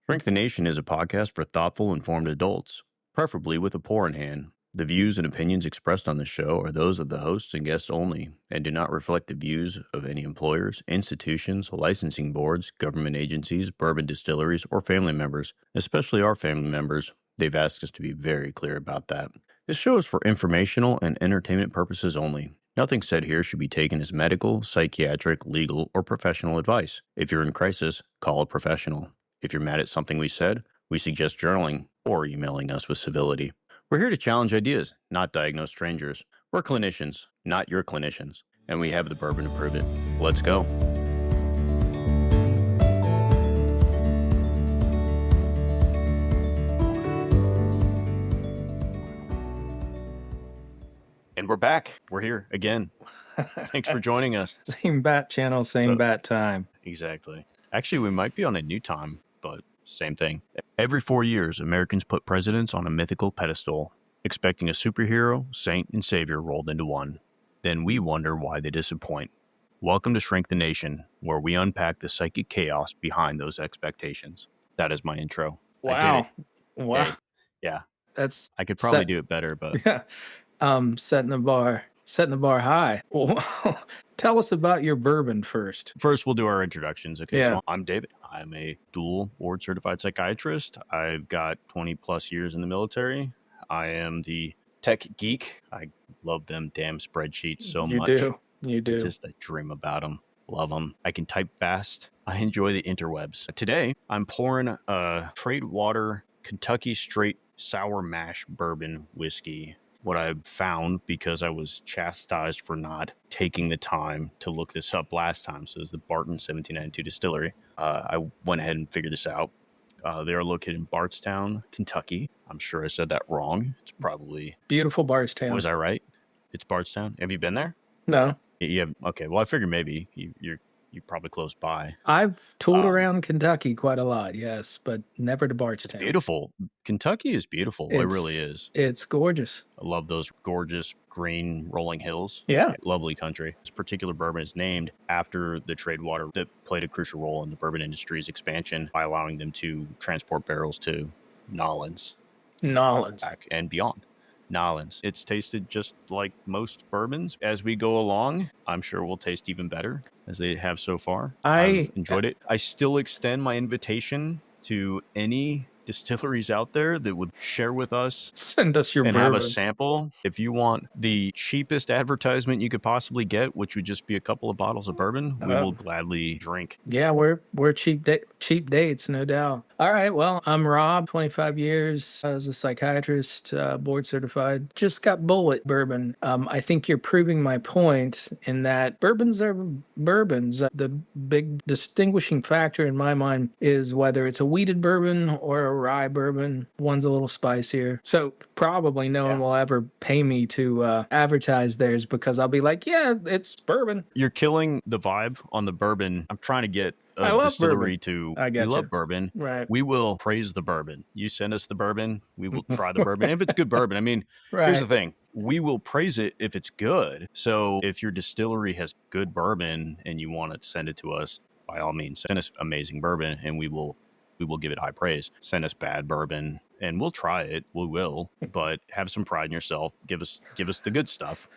Shrink the Nation is a podcast for thoughtful, informed adults, preferably with a pour in hand. The views and opinions expressed on the show are those of the hosts and guests only, and do not reflect the views of any employers, institutions, licensing boards, government agencies, bourbon distilleries, or family members, especially our family members. They've asked us to be very clear about that. This show is for informational and entertainment purposes only. Nothing said here should be taken as medical, psychiatric, legal, or professional advice. If you're in crisis, call a professional. If you're mad at something we said, we suggest journaling or emailing us with civility. We're here to challenge ideas, not diagnose strangers. We're clinicians, not your clinicians, and we have the bourbon to prove it. Let's go. And we're back. We're here again. Thanks for joining us. Same bat channel, same bat time. Exactly. Actually, we might be on a new time, but same thing. Every 4 years, Americans put presidents on a mythical pedestal, expecting a superhero, saint, and savior rolled into one. Then we wonder why they disappoint. Welcome to Shrink the Nation, where we unpack the psychic chaos behind those expectations. That is my intro. Wow. I did it. Wow. Hey, yeah. That's I could probably do it better, but yeah. Setting the bar high. Tell us about your bourbon first. First, we'll do our introductions. Okay, Yeah. So I'm David. I'm a dual board certified psychiatrist. I've got 20 plus years in the military. I am the tech geek. I love them damn spreadsheets so much. You do. I dream about them. Love them. I can type fast. I enjoy the interwebs. Today, I'm pouring a Trade Water Kentucky Straight Sour Mash Bourbon Whiskey. What I found, because I was chastised for not taking the time to look this up last time, so it was the Barton 1792 Distillery. I went ahead and figured this out. They are located in Bardstown, Kentucky. I'm sure I said that wrong. It's probably... Beautiful Bardstown. Was I right? It's Bardstown? Have you been there? No. Yeah. Okay. Well, I figured maybe you're probably close by. I've toured around Kentucky quite a lot, yes, but never to Bardstown. It's beautiful. Kentucky is beautiful. It really is. It's gorgeous. I love those gorgeous green rolling hills. Yeah. Lovely country. This particular bourbon is named after the trade water that played a crucial role in the bourbon industry's expansion by allowing them to transport barrels to Nolans. Back and beyond. Nolans. It's tasted just like most bourbons. As we go along, I'm sure we'll taste even better as they have so far. I've enjoyed it. I still extend my invitation to any distilleries out there that would share with us, send us your and bourbon. have a sample. If you want the cheapest advertisement you could possibly get, which would just be a couple of bottles of bourbon, we will gladly drink. Yeah, we're cheap dates, no doubt. All right, well, I'm Rob, 25 years as a psychiatrist, board certified. Just got bullet bourbon. I think you're proving my point in that bourbons are bourbons. The big distinguishing factor in my mind is whether it's a wheated bourbon or a rye bourbon. One's a little spicier. So probably no one will ever pay me to advertise theirs because I'll be like, yeah, it's bourbon. You're killing the vibe on the bourbon. I'm trying to get a distillery to... I love bourbon. Right. We will praise the bourbon. You send us the bourbon, we will try the bourbon. If it's good bourbon, I mean, here's the thing. We will praise it if it's good. So if your distillery has good bourbon and you want to send it to us, by all means, send us amazing bourbon and we will give it high praise. Send us bad bourbon and we'll try it. We will, but have some pride in yourself. Give us the good stuff,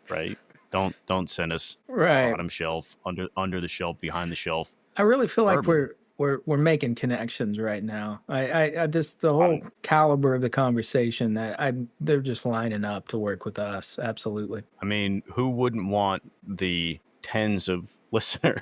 right? Don't send us bottom shelf, under the shelf, behind the shelf. I really feel like we're making connections right now. I just the whole caliber of the conversation they're just lining up to work with us. Absolutely. I mean, who wouldn't want the tens of listeners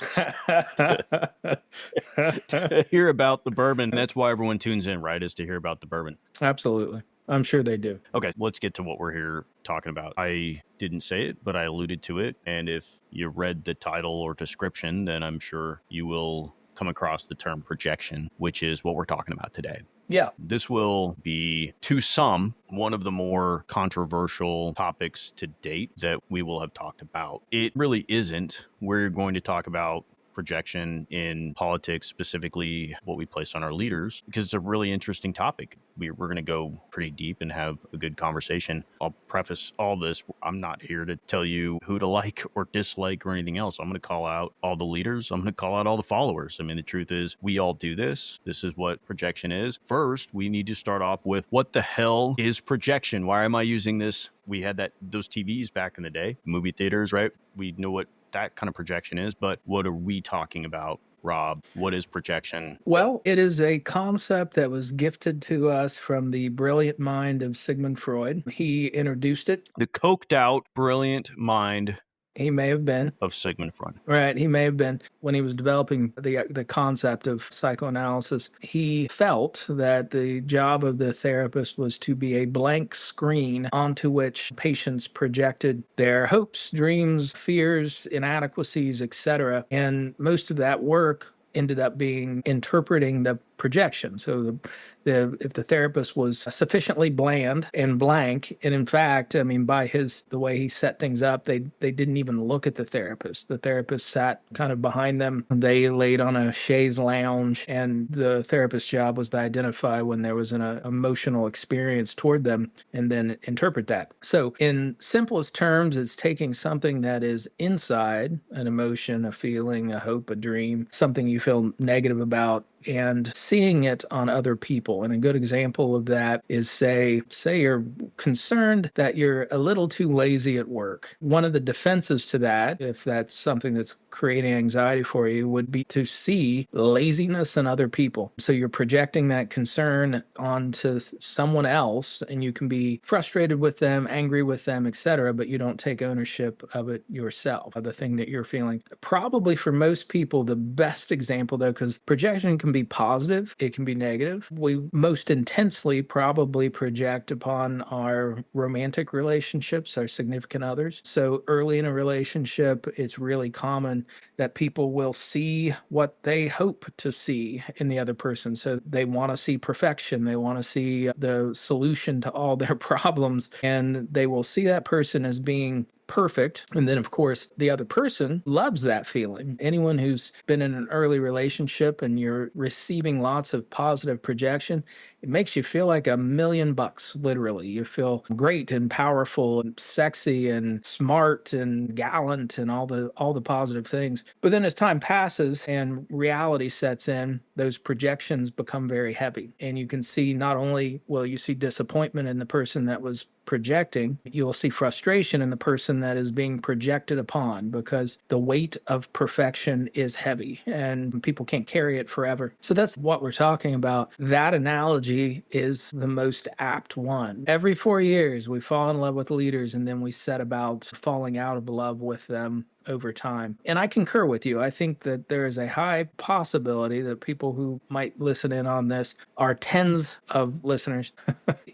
to hear about the bourbon? That's why everyone tunes in, right? Is to hear about the bourbon. Absolutely. I'm sure they do. Okay, let's get to what we're here talking about. I didn't say it, but I alluded to it. And if you read the title or description, then I'm sure you will come across the term projection, which is what we're talking about today. Yeah. This will be, to some, one of the more controversial topics to date that we will have talked about. It really isn't. We're going to talk about projection in politics, specifically what we place on our leaders, because it's a really interesting topic. We're going to go pretty deep and have a good conversation. I'll preface all this. I'm not here to tell you who to like or dislike or anything else. I'm going to call out all the leaders. I'm going to call out all the followers. I mean, the truth is we all do this. This is what projection is. First, we need to start off with what the hell is projection? Why am I using this? We had those TVs back in the day, movie theaters, right? We know what that kind of projection is, but what are we talking about? Rob, what is projection? Well, it is a concept that was gifted to us from the brilliant mind of Sigmund Freud. He introduced it. The coked out, brilliant mind He may have been. of Sigmund Freud. Right. He may have been. When he was developing the concept of psychoanalysis, he felt that the job of the therapist was to be a blank screen onto which patients projected their hopes, dreams, fears, inadequacies, etc. And most of that work ended up being interpreting the projection. So if the therapist was sufficiently bland and blank, and in fact, I mean, by the way he set things up, they didn't even look at the therapist. The therapist sat kind of behind them. They laid on a chaise lounge, and the therapist's job was to identify when there was an emotional experience toward them and then interpret that. So in simplest terms, it's taking something that is inside, an emotion, a feeling, a hope, a dream, something you feel negative about, and seeing it on other people. And a good example of that is say you're concerned that you're a little too lazy at work. One of the defenses to that, if that's something that's creating anxiety for you, would be to see laziness in other people. So you're projecting that concern onto someone else, and you can be frustrated with them, angry with them, etc., but you don't take ownership of it yourself, of the thing that you're feeling. Probably for most people, the best example, though, because projection can be positive, it can be negative. We most intensely probably project upon our romantic relationships, our significant others. So early in a relationship, it's really common that people will see what they hope to see in the other person. So they want to see perfection. They want to see the solution to all their problems, and they will see that person as being perfect. And then, of course, the other person loves that feeling. Anyone who's been in an early relationship and you're receiving lots of positive projection, it makes you feel like $1,000,000, literally. You feel great and powerful and sexy and smart and gallant and all the positive things. But then as time passes and reality sets in, those projections become very heavy. And you can see not only will you see disappointment in the person that was projecting, you will see frustration in the person that is being projected upon, because the weight of perfection is heavy and people can't carry it forever. So that's what we're talking about. That analogy is the most apt one. Every 4 years, we fall in love with leaders, and then we set about falling out of love with them over time. And I concur with you. I think that there is a high possibility that people who might listen in on this are tens of listeners.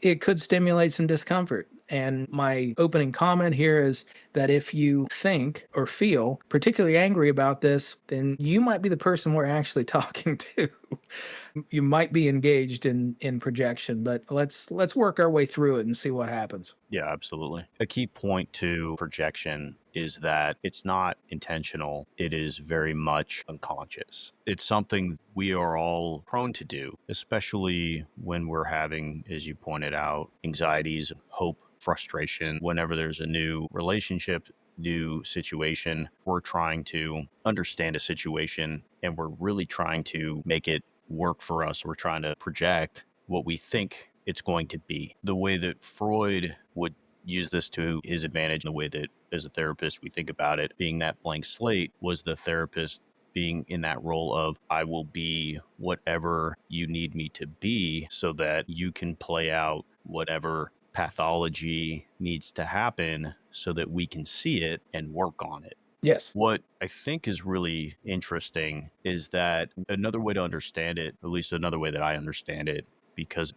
It could stimulate some discomfort. And my opening comment here is that if you think or feel particularly angry about this, then you might be the person we're actually talking to. You might be engaged in projection, but let's work our way through it and see what happens. Yeah, absolutely. A key point to projection is that it's not intentional. It is very much unconscious. It's something we are all prone to do, especially when we're having, as you pointed out, anxieties, hope, frustration. Whenever there's a new relationship, new situation, we're trying to understand a situation and we're really trying to make it work for us. We're trying to project what we think it's going to be. The way that Freud would use this to his advantage, the way that as a therapist we think about it being that blank slate, was the therapist being in that role of, I will be whatever you need me to be so that you can play out whatever pathology needs to happen so that we can see it and work on it. Yes. What I think is really interesting is that another way to understand it, at least another way that I understand it, because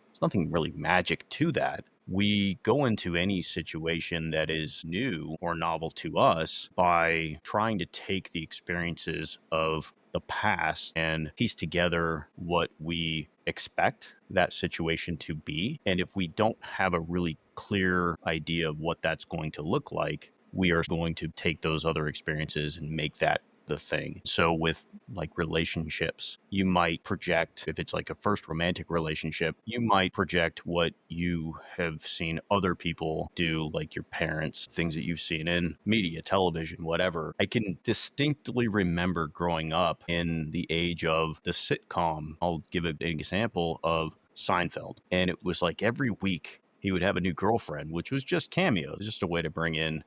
there's nothing really magic to that. We go into any situation that is new or novel to us by trying to take the experiences of the past and piece together what we expect that situation to be. And if we don't have a really clear idea of what that's going to look like, we are going to take those other experiences and make that the thing. So with like relationships, you might project, if it's like a first romantic relationship, you might project what you have seen other people do, like your parents, things that you've seen in media, television, whatever. I can distinctly remember growing up in the age of the sitcom. I'll give an example of Seinfeld. And it was like every week he would have a new girlfriend, which was just cameos, just a way to bring in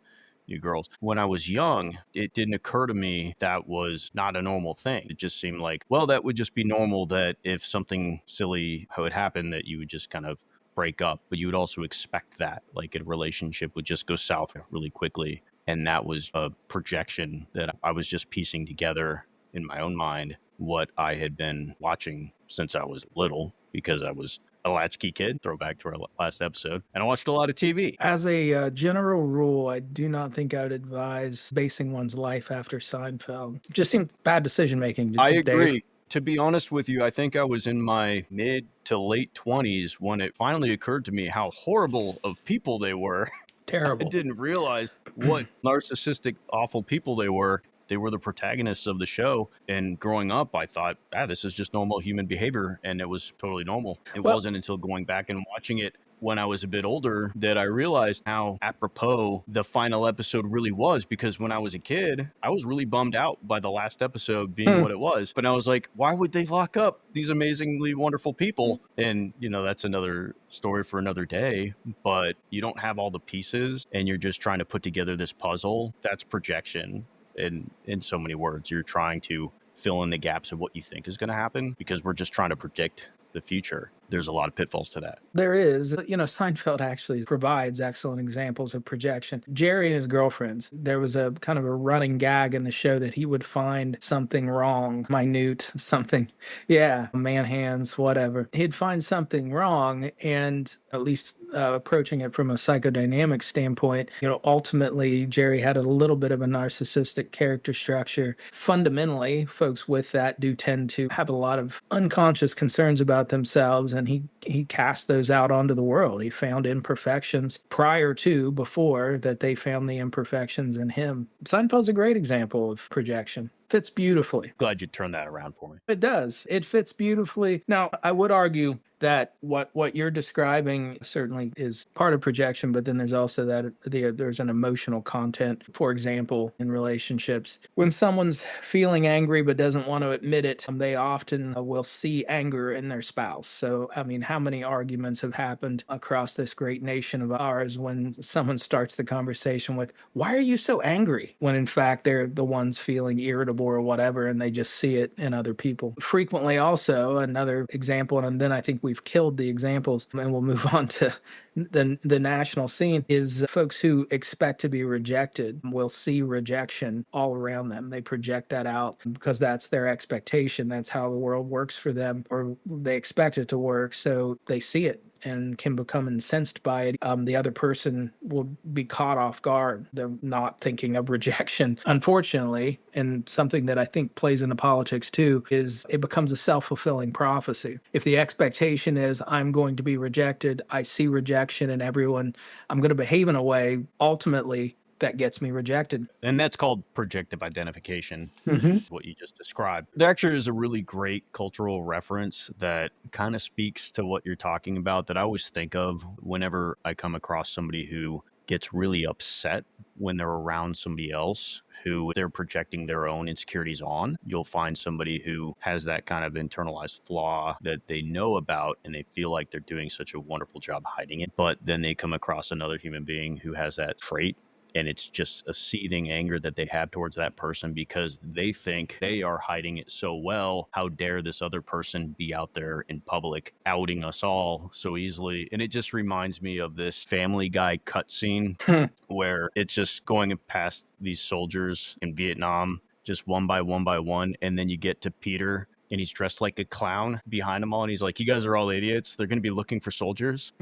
new girls. When I was young, it didn't occur to me that was not a normal thing. It just seemed like, well, that would just be normal, that if something silly would happen, that you would just kind of break up. But you would also expect that, like a relationship would just go south really quickly. And that was a projection that I was just piecing together in my own mind what I had been watching since I was little, because I was a latchkey kid, throwback to our last episode, and I watched a lot of TV. As a general rule, I do not think I would advise basing one's life after Seinfeld. Just seemed bad decision making, I Dave. agree. To be honest with you, I think I was in my mid to late 20s when it finally occurred to me how horrible of people they were. I Terrible. didn't realize what narcissistic, awful people they were. They were the protagonists of the show. And growing up, I thought, this is just normal human behavior. And it was totally normal. It Well, wasn't until going back and watching it when I was a bit older that I realized how apropos the final episode really was. Because when I was a kid, I was really bummed out by the last episode being what it was. But I was like, why would they lock up these amazingly wonderful people? And, that's another story for another day. But you don't have all the pieces and you're just trying to put together this puzzle. That's projection. In so many words, you're trying to fill in the gaps of what you think is going to happen, because we're just trying to predict the future. There's a lot of pitfalls to that. there is. Seinfeld actually provides excellent examples of projection. Jerry and his girlfriends, there was a kind of a running gag in the show that he would find something wrong, minute, something, man hands, whatever. He'd find something wrong, and at least approaching it from a psychodynamic standpoint, ultimately Jerry had a little bit of a narcissistic character structure. Fundamentally, folks with that do tend to have a lot of unconscious concerns about themselves, and he cast those out onto the world. He found imperfections before that they found the imperfections in him. Seinfeld's a great example of projection. Fits beautifully. Glad you turned that around for me. It does. It fits beautifully. Now, I would argue that what you're describing certainly is part of projection, but then there's also that there's an emotional content. For example, in relationships, when someone's feeling angry but doesn't want to admit it, they often will see anger in their spouse. So, I mean, how many arguments have happened across this great nation of ours when someone starts the conversation with, "Why are you so angry?" when in fact they're the ones feeling irritable or whatever, and they just see it in other people. Frequently also, another example, and then I think we've killed the examples and we'll move on to the national scene, is folks who expect to be rejected will see rejection all around them. They project that out because that's their expectation. That's how the world works for them, or they expect it to work. So they see it and can become incensed by it. The other person will be caught off guard. They're not thinking of rejection. Unfortunately, and something that I think plays into politics too, is it becomes a self-fulfilling prophecy. If the expectation is I'm going to be rejected, I see rejection in everyone, I'm going to behave in a way, ultimately, that gets me rejected. And that's called projective identification, Mm-hmm. what you just described. There actually is a really great cultural reference that kind of speaks to what you're talking about that I always think of whenever I come across somebody who gets really upset when they're around somebody else who they're projecting their own insecurities on. You'll find somebody who has that kind of internalized flaw that they know about and they feel like they're doing such a wonderful job hiding it. But then they come across another human being who has that trait, and it's just a seething anger that they have towards that person because they think they are hiding it so well. How dare this other person be out there in public outing us all so easily? And it just reminds me of this Family Guy cutscene where it's just going past these soldiers in Vietnam, just one by one. And then you get to Peter, and he's dressed like a clown behind them all. And he's like, you guys are all idiots. They're going to be looking for soldiers.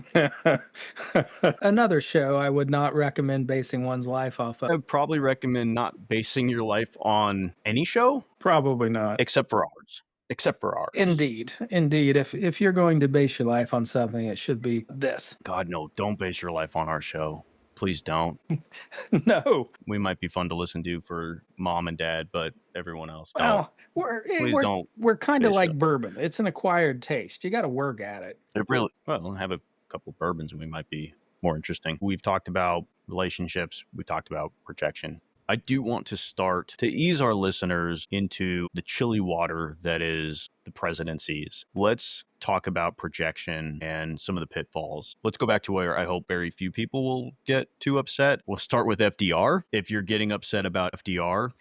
Another show I would not recommend basing one's life off of. I would probably recommend not basing your life on any show. Probably not. Except for ours. Indeed. If you're going to base your life on something, it should be this. God, no, don't base your life on our show. Please don't. No. We might be fun to listen to for mom and dad, but everyone else, don't. Well, we're eh, Please we're don't we're kind of base it like up. bourbon. It's an acquired taste. You got to work at it. It really, well, have a couple bourbons and we might be more interesting. We've talked about relationships. We talked about projection. I do want to start to ease our listeners into the chilly water that is the presidencies. Let's talk about projection and some of the pitfalls. Let's go back to where I hope very few people will get too upset. We'll start with FDR. If you're getting upset about FDR,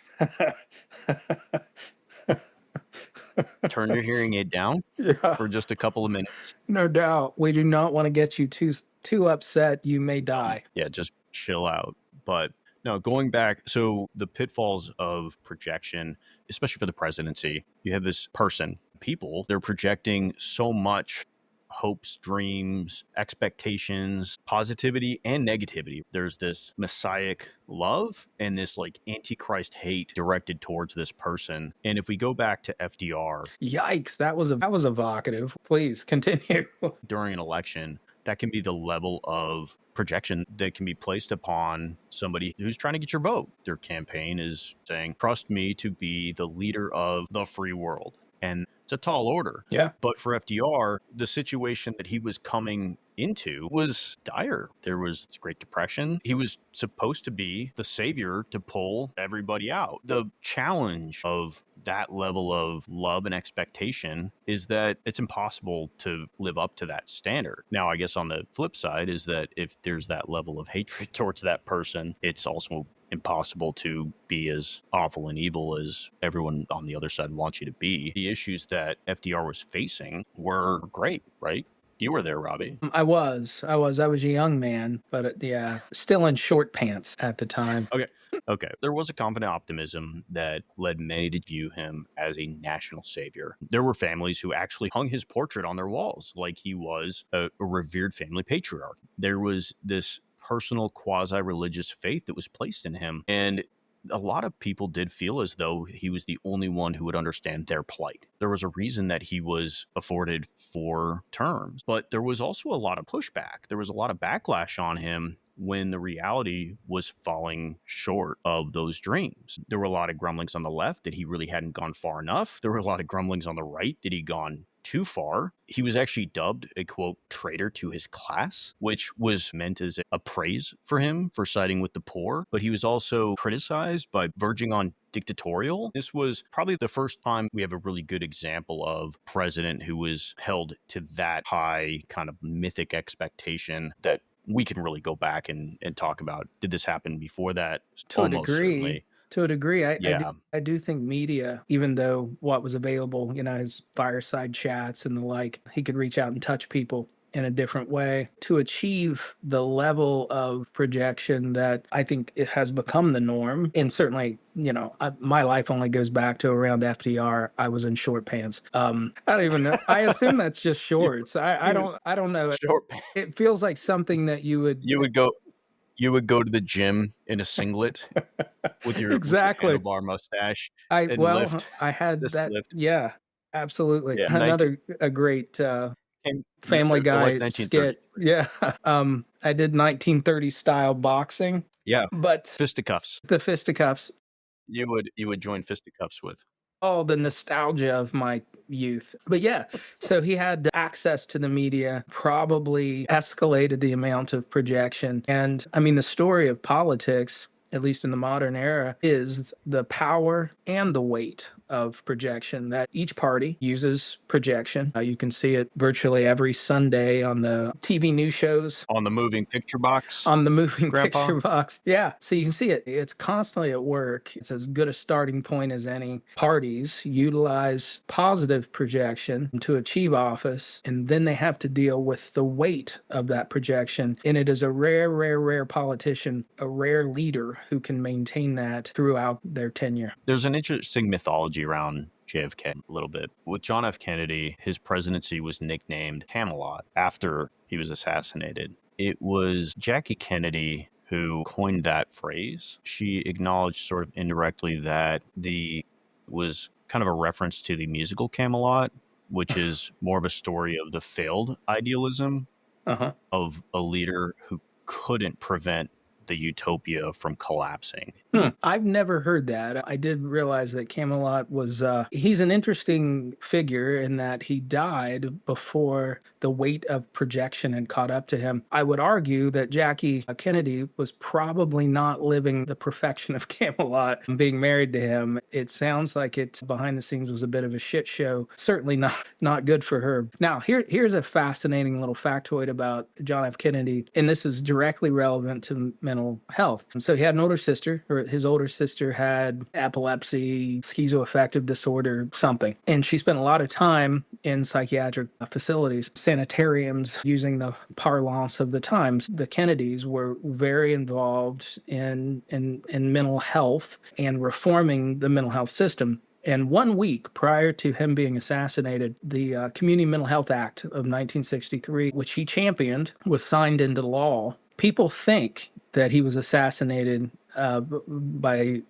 turn your hearing aid down Yeah, for just a couple of minutes. no doubt. We do not want to get you too upset. You may die. Yeah, just chill out. But no, going back, so the pitfalls of projection, especially for the presidency, you have this person, people, they're projecting so much hopes, dreams, expectations, positivity, and negativity. There's this messianic love and this like antichrist hate directed towards this person. And if we go back to FDR Yikes! That was evocative. Please continue. during an election, that can be the level of projection that can be placed upon somebody who's trying to get your vote. Their campaign is saying, trust me to be the leader of the free world. And it's a tall order. Yeah. But for FDR, the situation that he was coming into was dire. There was the Great Depression. He was supposed to be the savior to pull everybody out. The challenge of that level of love and expectation is that it's impossible to live up to that standard. Now, I guess on the flip side is that if there's that level of hatred towards that person, it's also impossible to be as awful and evil as everyone on the other side wants you to be. The issues that FDR was facing were great, right? You were there, Robbie. I was a young man, but yeah, still in short pants at the time. Okay. There was a confident optimism that led many to view him as a national savior. There were families who actually hung his portrait on their walls like he was a revered family patriarch. There was this personal quasi-religious faith that was placed in him. And a lot of people did feel as though he was the only one who would understand their plight. There was a reason that he was afforded 4 terms, but there was also a lot of pushback. There was a lot of backlash on him when the reality was falling short of those dreams. There were a lot of grumblings on the left that he really hadn't gone far enough. There were a lot of grumblings on the right that he'd gone too far. He was actually dubbed a quote traitor to his class, which was meant as a praise for him for siding with the poor, but he was also criticized by verging on dictatorial. This was probably the first time we have a really good example of president who was held to that high kind of mythic expectation that we can really go back and talk about. Did this happen before that? To a Almost degree. certainly. To a degree, Yeah. I do think media, even though what was available, his fireside chats and the like, he could reach out and touch people in a different way to achieve the level of projection that I think it has become the norm. And certainly, my life only goes back to around FDR. I was in short pants. I don't even know. I assume that's just You, shorts. I he was don't know. short. It feels like something that you would You would go to the gym in a singlet with your exactly. handlebar mustache I and well, lift, I had just that. lift. Yeah, absolutely. Yeah, 19 Another a great came Family they're like Guy 1930. skit. Yeah. I did 1930 style boxing, Yeah, but fisticuffs. the fisticuffs, You would join fisticuffs with. all the nostalgia of my youth. But yeah, so he had access to the media, probably escalated the amount of projection. And I mean, the story of politics, at least in the modern era, is the power and the weight of projection that each party uses projection. You can see it virtually every Sunday on the TV news shows, On the moving picture box, on the moving Grandpa? picture box. Yeah. So you can see it. It's constantly at work. It's as good a starting point as any. Parties utilize positive projection to achieve office, and then they have to deal with the weight of that projection. And it is a rare, rare, rare politician, a rare leader who can maintain that throughout their tenure. There's an interesting mythology around JFK a little bit. With John F. Kennedy, his presidency was nicknamed Camelot after he was assassinated. It was Jackie Kennedy who coined that phrase. She acknowledged sort of indirectly that the was kind of a reference to the musical Camelot, which is more of a story of the failed idealism Uh huh. of a leader who couldn't prevent the utopia from collapsing. I've never heard that. I did realize that Camelot was, he's an interesting figure in that he died before the weight of projection had caught up to him. I would argue that Jackie Kennedy was probably not living the perfection of Camelot being married to him. It sounds like it behind the scenes was a bit of a shit show. Certainly not good for her. Now, here's a fascinating little factoid about John F. Kennedy, and this is directly relevant to mental health. So he had an older sister, or his older sister had epilepsy, schizoaffective disorder, something. And she spent a lot of time in psychiatric facilities, sanitariums, using the parlance of the times. The Kennedys were very involved in mental health and reforming the mental health system. And 1 week prior to him being assassinated, the Community Mental Health Act of 1963, which he championed, was signed into law. People think that he was assassinated by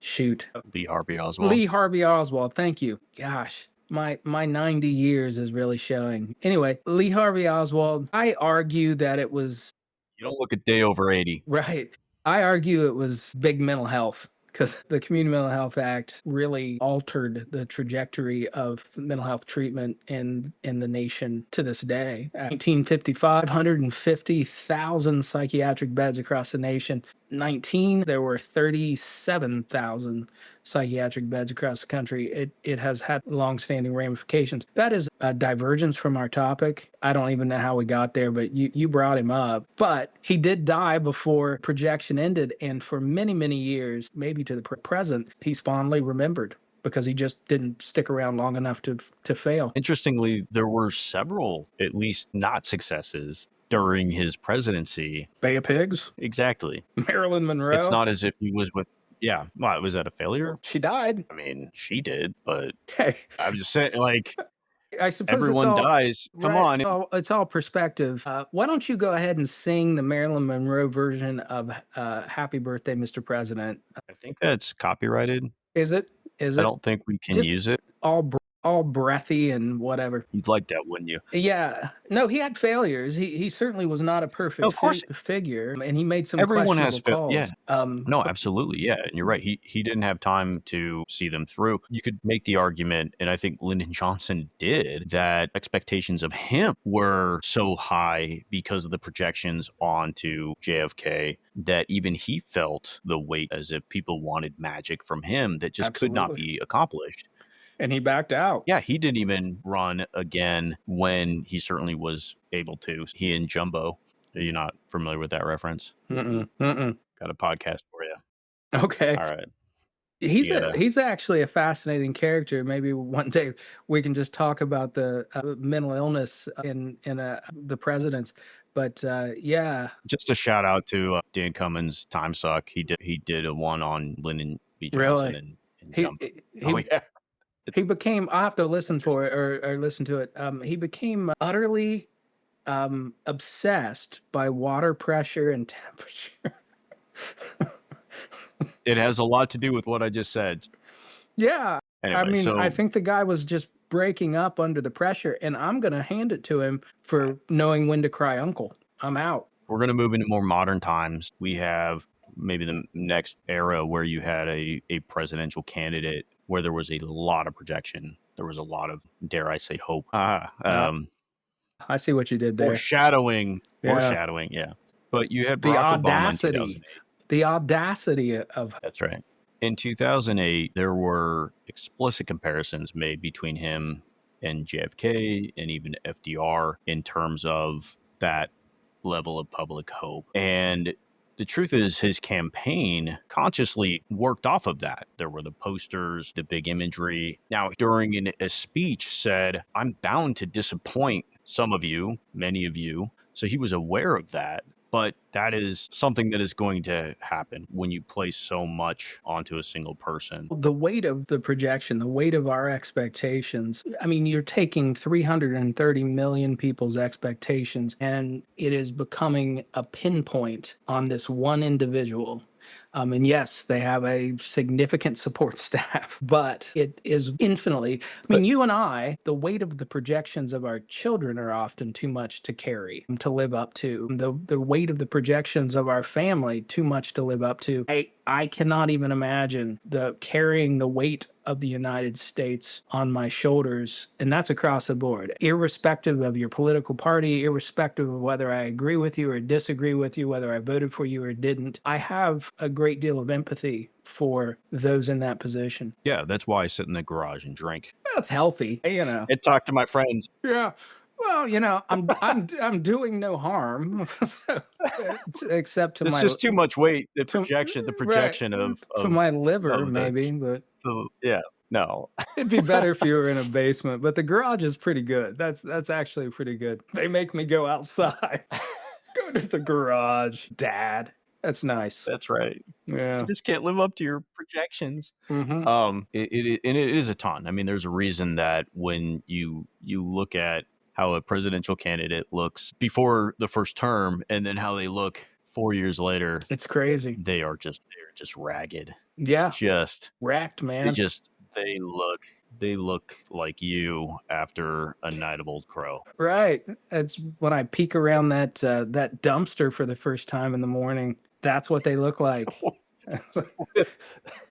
Lee Harvey Oswald. Lee Harvey Oswald. Thank you. Gosh, my 90 years is really showing. Anyway, Lee Harvey Oswald. I argue that it was You don't look a day over 80. right. I argue it was big mental health, because the Community Mental Health Act really altered the trajectory of mental health treatment in the nation to this day. 1955, 150,000 psychiatric beds across the nation. There were 37,000 psychiatric beds across the country. It has had longstanding ramifications. That is a divergence from our topic. I don't even know how we got there, but you brought him up. But he did die before projection ended, and for many, many years, maybe to the present, he's fondly remembered because he just didn't stick around long enough to fail. Interestingly, there were several, at least not successes, during his presidency. Bay of Pigs? Exactly. Marilyn Monroe? It's not as if he was with, yeah. Well, was that a failure? She died. I mean, she did, but Hey, I'm just saying, like, I suppose everyone dies. Come on. It's all perspective. Why don't you go ahead and sing the Marilyn Monroe version of "Happy Birthday, Mr. President"? I think that's copyrighted. Is it? I don't think we can use it. All breathy and whatever. You'd like that, wouldn't you? Yeah. No, he had failures. He certainly was not a perfect figure, and he made some Everyone has calls. Yeah. No, absolutely. Yeah. And you're right. He didn't have time to see them through. You could make the argument, and I think Lyndon Johnson did, that expectations of him were so high because of the projections onto JFK that even he felt the weight, as if people wanted magic from him that just could not be accomplished. And he backed out. Yeah, he didn't even run again when he certainly was able to. He and Jumbo. Are you not familiar with that reference? Mm-mm. Got a podcast for you. Okay. All right. He's actually a fascinating character. Maybe one day we can just talk about the mental illness in the presidents. But yeah. Just a shout out to Dan Cummins' Time Suck. He did a one on Lyndon B. Johnson and Jumbo. Yeah. He became, I'll have to listen for it or listen to it. He became utterly obsessed by water pressure and temperature. It has a lot to do with what I just said. Yeah. Anyway, I mean, I think the guy was just breaking up under the pressure, and I'm going to hand it to him for knowing when to cry uncle. I'm out. We're going to move into more modern times. We have maybe the next era where you had a presidential candidate where there was a lot of projection. There was a lot of, dare I say, hope. I see what you did there. Foreshadowing, yeah. But you had the Barack audacity. Obama in 2008. The audacity of... That's right. In 2008, there were explicit comparisons made between him and JFK and even FDR in terms of that level of public hope. And the truth is, his campaign consciously worked off of that. There were the posters, the big imagery. Now, during a speech said, I'm bound to disappoint some of you, many of you. So he was aware of that. But that is something that is going to happen when you place so much onto a single person. The weight of the projection, the weight of our expectations. I mean, you're taking 330 million people's expectations, and it is becoming a pinpoint on this one individual. And yes, they have a significant support staff, but it is infinitely, I mean, But you and I, the weight of the projections of our children are often too much to carry, to live up to. The weight of the projections of our family, too much to live up to. I cannot even imagine the carrying the weight of the United States on my shoulders. And that's across the board, irrespective of your political party, irrespective of whether I agree with you or disagree with you, whether I voted for you or didn't. I have a great deal of empathy for those in that position. yeah, that's why I sit in the garage and drink That's healthy, you know. and talk to my friends. Yeah. Well, you know, I'm doing no harm, so, except to It's my just too much weight. The to right projection to my liver, of the maybe, but yeah, no. it'd be better if you were in a basement. But the garage is pretty good. That's actually pretty good. They make me go outside, go to the garage, Dad. That's nice. That's right. You Yeah. just can't live up to your projections. Hmm. It is a ton. I mean, there's a reason that when you look at how a presidential candidate looks before the first term and then how they look 4 years later, It's crazy. they're just ragged. Yeah. Just Wrecked, they man. just they look like you after a night of Old Crow. Right. It's when I peek around that dumpster for the first time in the morning. That's what they look like.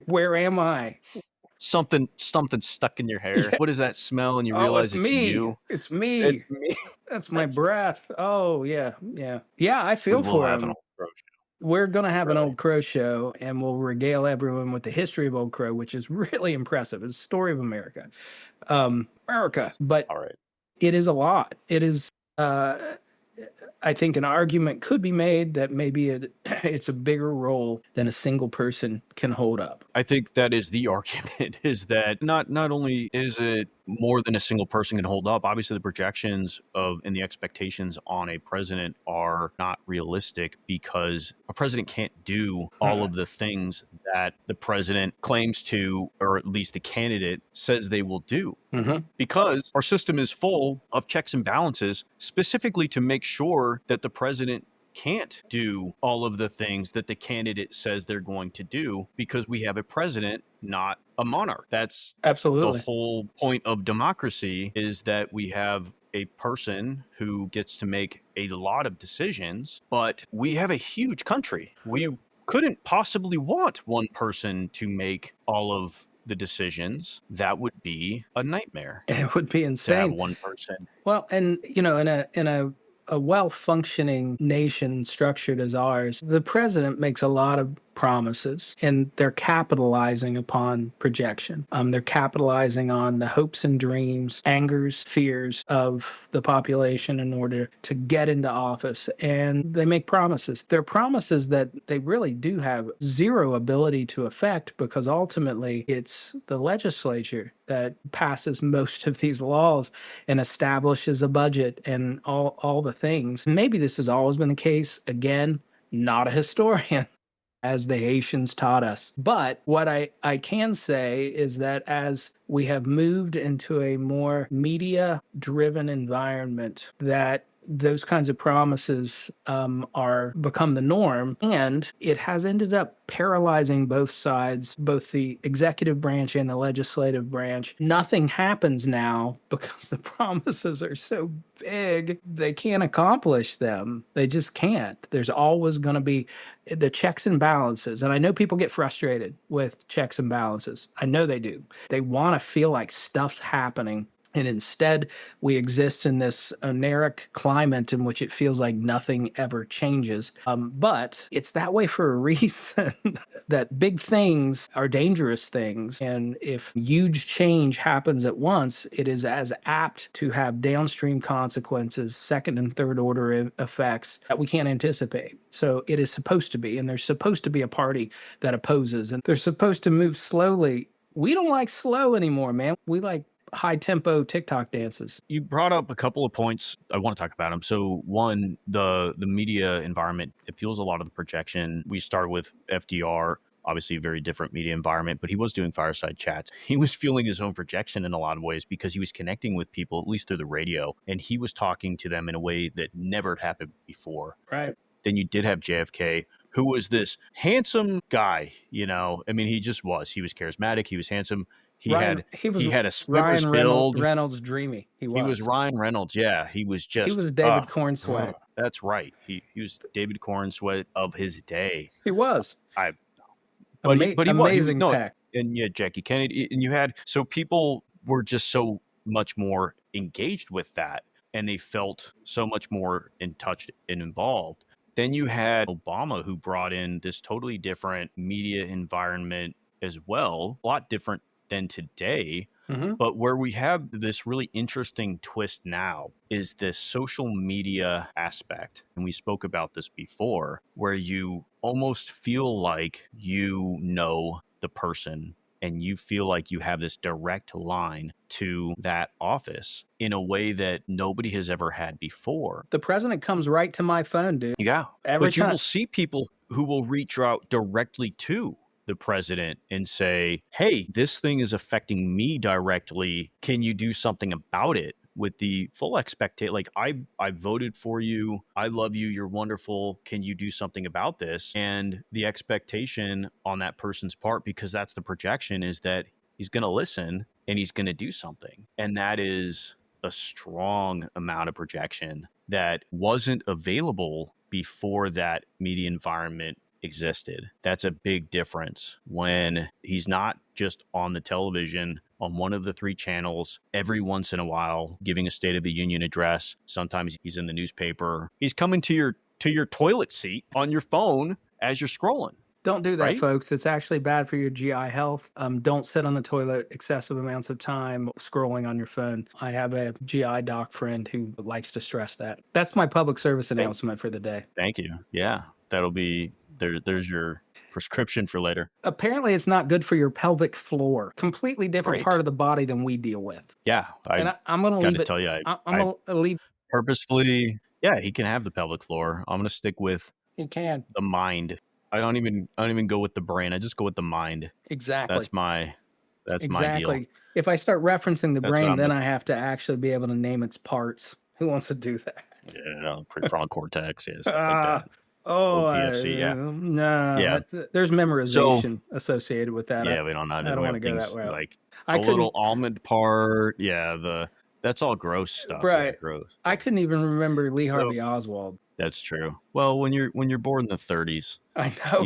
Where am I? Something stuck in your hair. Yeah. What is that smell? And you Oh, realize it's it's me. you. It's It's me. me. That's my That's breath. Oh, yeah. Yeah. Yeah, I we feel will for have an him. Old Crow show. We're going to have an Really. Old Crow show and we'll regale everyone with the history of Old Crow, which is really impressive. It's the story of America. America. But All right. it is a lot. It is, I think an argument could be made that maybe it's a bigger role than a single person can hold up. I think that is the argument is that not only is it more than a single person can hold up, obviously the projections of and the expectations on a president are not realistic because a president can't do all of the things that the president claims to, or at least the candidate says they will do. Mm-hmm. Because our system is full of checks and balances specifically to make sure that the president can't do all of the things that the candidate says they're going to do because we have a president, not a monarch. That's the Absolutely. whole point of democracy is that we have a person who gets to make a lot of decisions, but we have a huge country. We couldn't possibly want one person to make all of the decisions. That would be a nightmare It would be to have insane. one person. Well, and you know, in a well-functioning nation structured as ours, the president makes a lot of promises and they're capitalizing upon projection. They're capitalizing on the hopes and dreams, angers, fears of the population in order to get into office. And they make promises. They're promises that they really do have zero ability to affect because ultimately it's the legislature that passes most of these laws and establishes a budget and all the things. Maybe this has always been the case. Again, not a historian, as the Haitians taught us. But what I can say is that as we have moved into a more media driven environment, that those kinds of promises are become the norm, and it has ended up paralyzing both sides, both the executive branch and the legislative branch. Nothing happens now because the promises are so big, they can't accomplish them. They just can't. There's always going to be the checks and balances. And I know people get frustrated with checks and balances. I know they do. They want to feel like stuff's happening. And instead, we exist in this oneric climate in which it feels like nothing ever changes. But it's that way for a reason. That big things are dangerous things. And if huge change happens at once, it is as apt to have downstream consequences, second and third order effects that we can't anticipate. So it is supposed to be. And there's supposed to be a party that opposes, and they're supposed to move slowly. We don't like slow anymore, man. We like high tempo TikTok dances. You brought up a couple of points. I want to talk about them. So one, the media environment, it fuels a lot of the projection. We started with FDR, obviously a very different media environment, but he was doing fireside chats. He was fueling his own projection in a lot of ways because he was connecting with people, at least through the radio, and he was talking to them in a way that never had happened before. Right. Then you did have JFK, who was this handsome guy, you know. I mean, he just was. He was charismatic. He was handsome. He Ryan, had he was he had a swimmer's Ryan build. Reynolds dreamy. He He was was. Ryan Reynolds. Yeah, he was He just was David Cornsweet. that's right. He was David Cornsweet of his day. He was. I but he was Amazing no, pack. and yeah, Jackie Kennedy, and you had so people were just so much more engaged with that, and they felt so much more in touch and involved. Then you had Obama, who brought in this totally different media environment as well, a lot different than today. Mm-hmm. But where we have this really interesting twist now is this social media aspect. And we spoke about this before, where you almost feel like you know the person and you feel like you have this direct line to that office in a way that nobody has ever had before. The president comes right to my phone, dude. Yeah. Every But you time. will see people who will reach out directly to the president and say, hey, this thing is affecting me directly. Can you do something about it? With the full expectation, like I voted for you, I love you, you're wonderful. Can you do something about this? And the expectation on that person's part, because that's the projection, is that he's going to listen and he's going to do something. And that is a strong amount of projection that wasn't available before that media environment existed. That's a big difference when he's not just on the television on one of the three channels every once in a while giving a State of the Union address. Sometimes he's in the newspaper. He's coming to your toilet seat on your phone as you're scrolling. Don't do that, right? folks. It's actually bad for your GI health. Don't sit on the toilet excessive amounts of time scrolling on your phone. I have a GI doc friend who likes to stress that. That's my public service announcement for the day. Thank you. Yeah, that'll be there's your prescription for later. Apparently, it's not good for your pelvic floor. Completely different Right. part of the body than we deal with. Yeah, I'm going to leave it. Tell you, I'm going to leave. Purposefully. Yeah, he can have the pelvic floor. I'm going to stick with. He can. The mind. I don't even go with the brain. I just go with the mind. Exactly. That's my deal. If I start referencing the brain, then I have to actually be able to name its parts. Who wants to do that? Yeah, prefrontal cortex. Yes, like that. Oh, OPFC, yeah. No. Yeah. There's memorization associated with that. Yeah, we don't know. I don't want to go that way. Like the little almond part. Yeah, that's all gross stuff. Right. Yeah, gross. I couldn't even remember Lee Harvey Oswald. That's true. Well, when you're born in the 30s, I know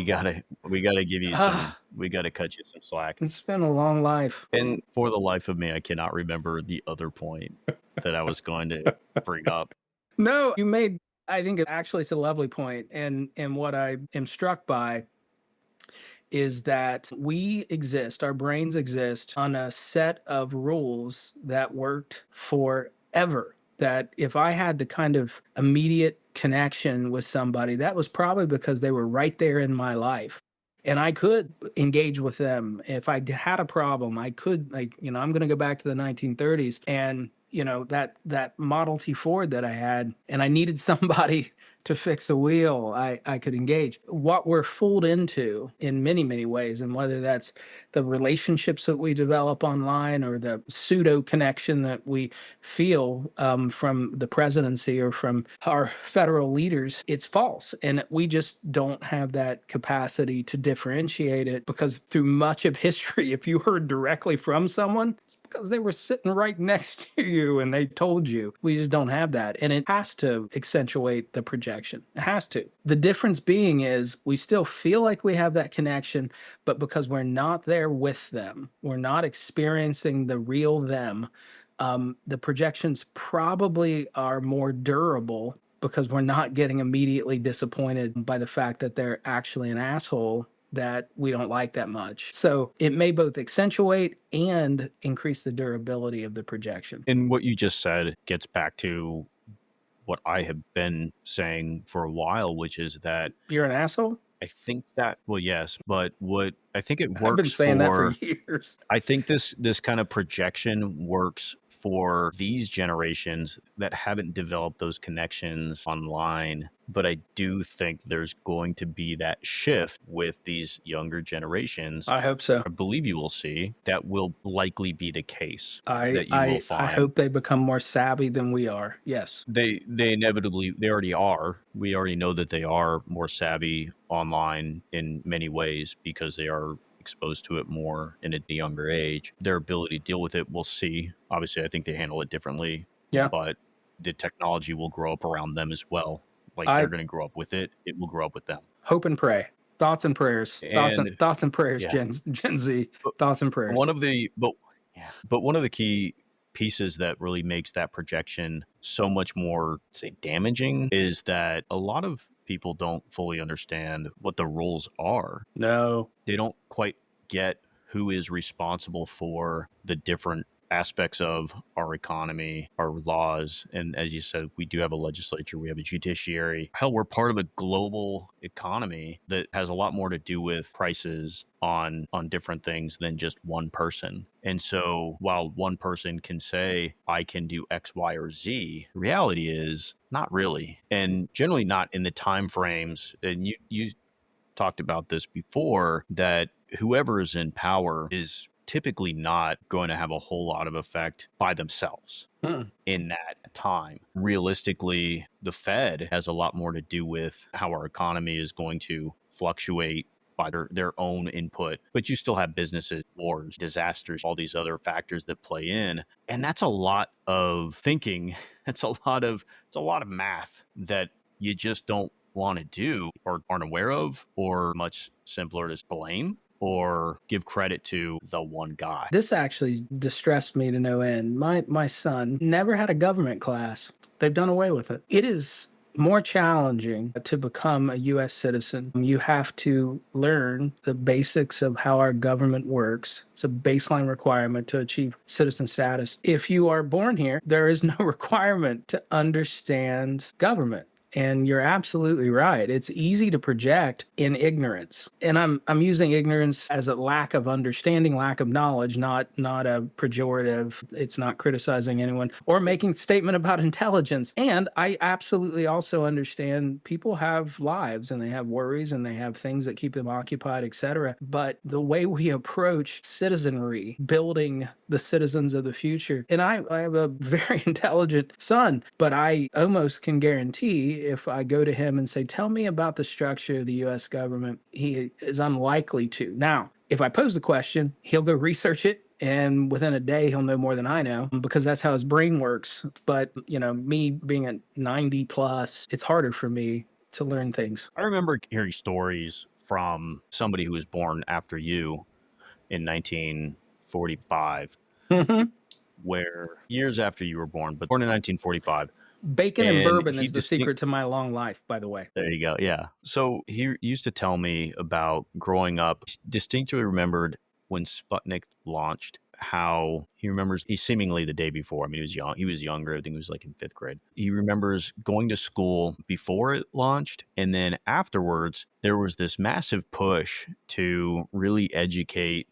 we gotta give you some. We gotta cut you some slack. It's been a long life. And for the life of me, I cannot remember the other point that I was going to bring up. No, you made. I think it's a lovely point, and what I am struck by is that we exist, our brains exist on a set of rules that worked forever. That if I had the kind of immediate connection with somebody, that was probably because they were right there in my life. And I could engage with them. If I had a problem, I could, I'm going to go back to the 1930s and, that Model T Ford that I had, and I needed somebody to fix a wheel, I could engage. What we're fooled into in many, many ways, and whether that's the relationships that we develop online or the pseudo connection that we feel from the presidency or from our federal leaders, it's false. And we just don't have that capacity to differentiate it, because through much of history, if you heard directly from someone, it's because they were sitting right next to you and they told you. We just don't have that. And it has to accentuate the projection. It has to. The difference being is we still feel like we have that connection, but because we're not there with them, we're not experiencing the real them, the projections probably are more durable because we're not getting immediately disappointed by the fact that they're actually an asshole that we don't like that much. So it may both accentuate and increase the durability of the projection. And what you just said gets back to what I have been saying for a while, which is that you're an asshole? I think that, well, yes, but what I think it works I've been saying that for years. I think this kind of projection works for these generations that haven't developed those connections online. But I do think there's going to be that shift with these younger generations. I hope so. I believe you will see that will likely be the case, I that you will I I find hope they become more savvy than we are. Yes. they inevitably, they already are. We already know that they are more savvy online in many ways because they are exposed to it more in a younger age. Their ability to deal with it, we'll see. Obviously, I think they handle it differently, Yeah. but the technology will grow up around them as well. Like they're I going to grow up with it. It will grow up with them. hope and pray. Thoughts and prayers. And Thoughts and prayers. yeah, Gen Z. but Thoughts and prayers. one of the but yeah, but one of the key pieces that really makes that projection so much more, say, damaging is that a lot of people don't fully understand what the rules are. No. They don't quite get who is responsible for the different aspects of our economy, our laws. And as you said, we do have a legislature, we have a judiciary. Hell, we're part of a global economy that has a lot more to do with prices on different things than just one person. And so while one person can say, I can do X, Y, or Z, the reality is not really. And generally not in the time frames. And you talked about this before, that whoever is in power is typically not going to have a whole lot of effect by themselves Hmm. in that time. Realistically, the Fed has a lot more to do with how our economy is going to fluctuate by their own input. But you still have businesses, wars, disasters, all these other factors that play in. And that's a lot of thinking. That's it's a lot of math that you just don't want to do or aren't aware of, or much simpler to blame or give credit to the one guy. This actually distressed me to no end. My son never had a government class. They've done away with it. It is more challenging to become a US citizen. You have to learn the basics of how our government works. It's a baseline requirement to achieve citizen status. If you are born here, there is no requirement to understand government. And you're absolutely right. It's easy to project in ignorance. And I'm using ignorance as a lack of understanding, lack of knowledge, not a pejorative. It's not criticizing anyone or making a statement about intelligence. And I absolutely also understand people have lives and they have worries and they have things that keep them occupied, etc. But the way we approach citizenry, building the citizens of the future, and I have a very intelligent son, but I almost can guarantee if I go to him and say, tell me about the structure of the US government, he is unlikely to. Now, if I pose the question, he'll go research it. And within a day, he'll know more than I know because that's how his brain works. But, me being at 90 plus, it's harder for me to learn things. I remember hearing stories from somebody who was born after you in 1945, where years after you were born, but born in 1945. Bacon and And bourbon is the secret to my long life, by the way. there you go. Yeah. So he used to tell me about growing up, distinctly remembered when Sputnik launched, how he remembers he seemingly the day before. I mean, he was young. He was younger. I think he was like in fifth grade. He remembers going to school before it launched. And then afterwards, there was this massive push to really educate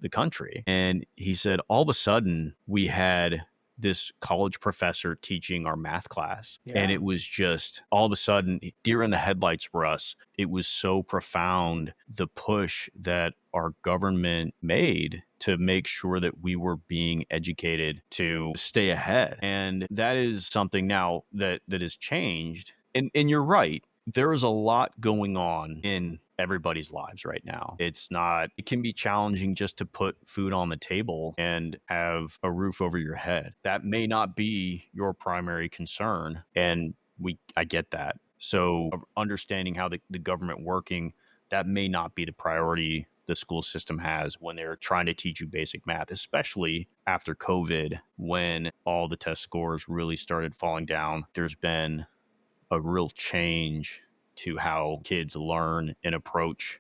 the country. And he said, all of a sudden, we had this college professor teaching our math class. Yeah. And it was just all of a sudden, deer in the headlights for us. It was so profound, the push that our government made to make sure that we were being educated to stay ahead. And that is something now that has changed. And you're right. There is a lot going on in everybody's lives right now. It can be challenging just to put food on the table and have a roof over your head. That may not be your primary concern. And I get that. So understanding how the government working, that may not be the priority the school system has when they're trying to teach you basic math, especially after COVID, when all the test scores really started falling down. There's been a real change to how kids learn and approach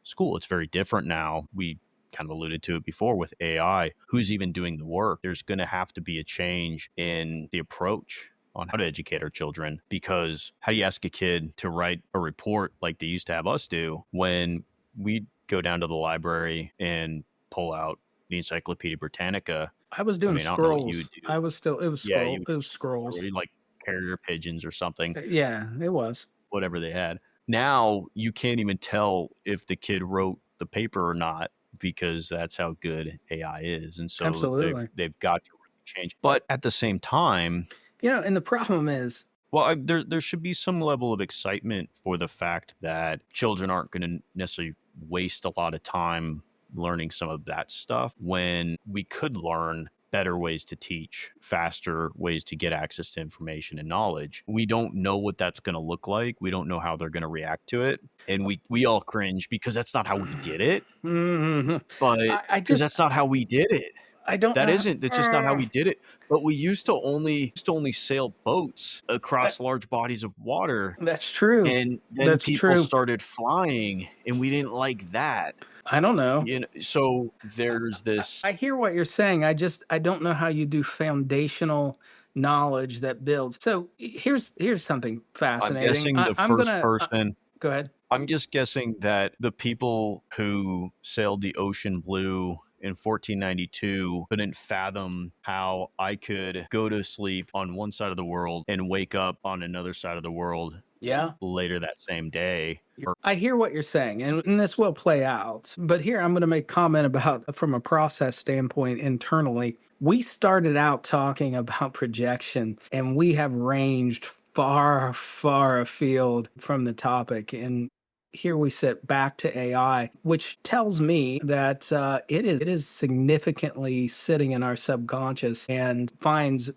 school. It's very different now. We kind of alluded to it before with AI. Who's even doing the work? There's going to have to be a change in the approach on how to educate our children, because how do you ask a kid to write a report like they used to have us do when we go down to the library and pull out the Encyclopedia Britannica I was I doing mean, I don't know what you would scrolls. do. I was still it was Yeah, you would it do was scrolls or scrolls. you'd, like, carrier pigeons or something, Yeah, it was. whatever they had. Now, you can't even tell if the kid wrote the paper or not because that's how good AI is, and so Absolutely. they've got to really change. But at the same time, And the problem is, well, there should be some level of excitement for the fact that children aren't gonna necessarily waste a lot of time learning some of that stuff when we could learn better ways to teach, faster ways to get access to information and knowledge. We don't know what that's gonna look like. We don't know how they're gonna react to it, and we all cringe because that's not how we did it, mhm. but I because just that's not how we did it. I don't That know. isn't that's just not how we did it, but we used to only sail boats across large bodies of water, That's true. and then That's people true. started flying, and we didn't like that, I don't know. so there's this. I hear what you're saying. I don't know how you do foundational knowledge that builds. So here's something I'm fascinating. guessing the I'm first gonna person go ahead. I'm just guessing that the people who sailed the ocean blue in 1492 couldn't fathom how I could go to sleep on one side of the world and wake up on another side of the world Yeah. later that same day. Or I hear what you're saying, and this will play out. But here I'm going to make comment about from a process standpoint internally. We started out talking about projection, and we have ranged far, far afield from the topic. And here we sit back to AI, which tells me that it is significantly sitting in our subconscious and finds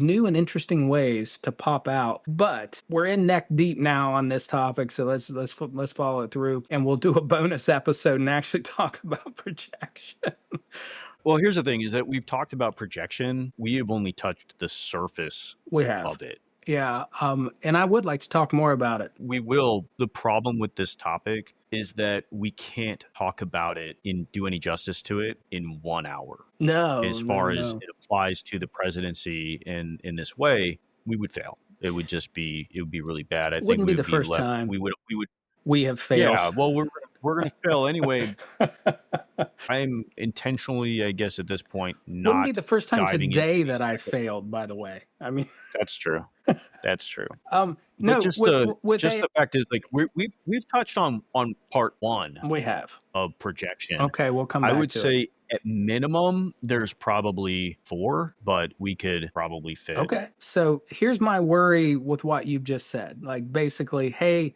new and interesting ways to pop out. But we're in neck deep now on this topic, so let's follow it through, and we'll do a bonus episode and actually talk about projection. well, here's the thing: is that we've talked about projection. We have only touched the surface We have. of it. Yeah, and I would like to talk more about it. We will. The problem with this topic is that we can't talk about it and do any justice to it in 1 hour. No, As no, far as no. it applies to the presidency in this way, we would fail. It would be really bad. I think Wouldn't we be would the be first left. time We would. we have Yeah. failed. Well, we're gonna fail anyway. I'm intentionally, I guess, at this point, Wouldn't be not the first time diving into today these that I type of. failed, by the way. I mean, That's true. That's true. But no, with just a the fact is, like, we've touched on part one we have. of projection. Okay, we'll come I back would to it. say at minimum there's probably four, but we could probably fit. Okay. So here's my worry with what you've just said. Like basically, hey,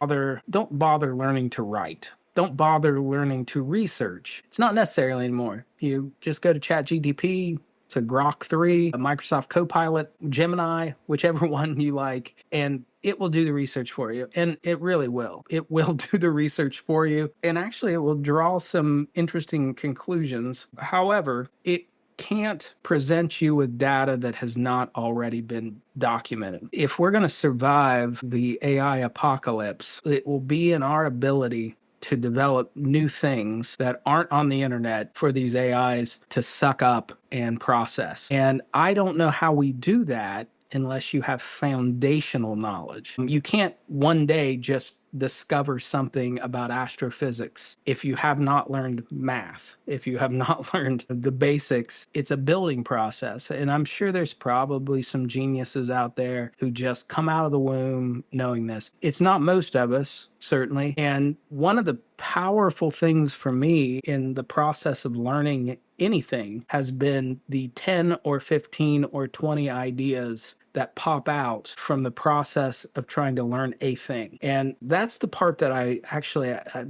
don't bother learning to write. Don't bother learning to research. It's not necessary anymore. You just go to ChatGPT, to Grok 3, a Microsoft Copilot, Gemini, whichever one you like, and it will do the research for you. And it really will. It will do the research for you. And actually, it will draw some interesting conclusions. However, it can't present you with data that has not already been documented. If we're going to survive the AI apocalypse, it will be in our ability to develop new things that aren't on the internet for these AIs to suck up and process. And I don't know how we do that unless you have foundational knowledge. You can't one day just discover something about astrophysics if you have not learned math, if you have not learned the basics. It's a building process. And I'm sure there's probably some geniuses out there who just come out of the womb knowing this. It's not most of us, certainly. And one of the powerful things for me in the process of learning anything has been the 10 or 15 or 20 ideas that pop out from the process of trying to learn a thing. And that's the part that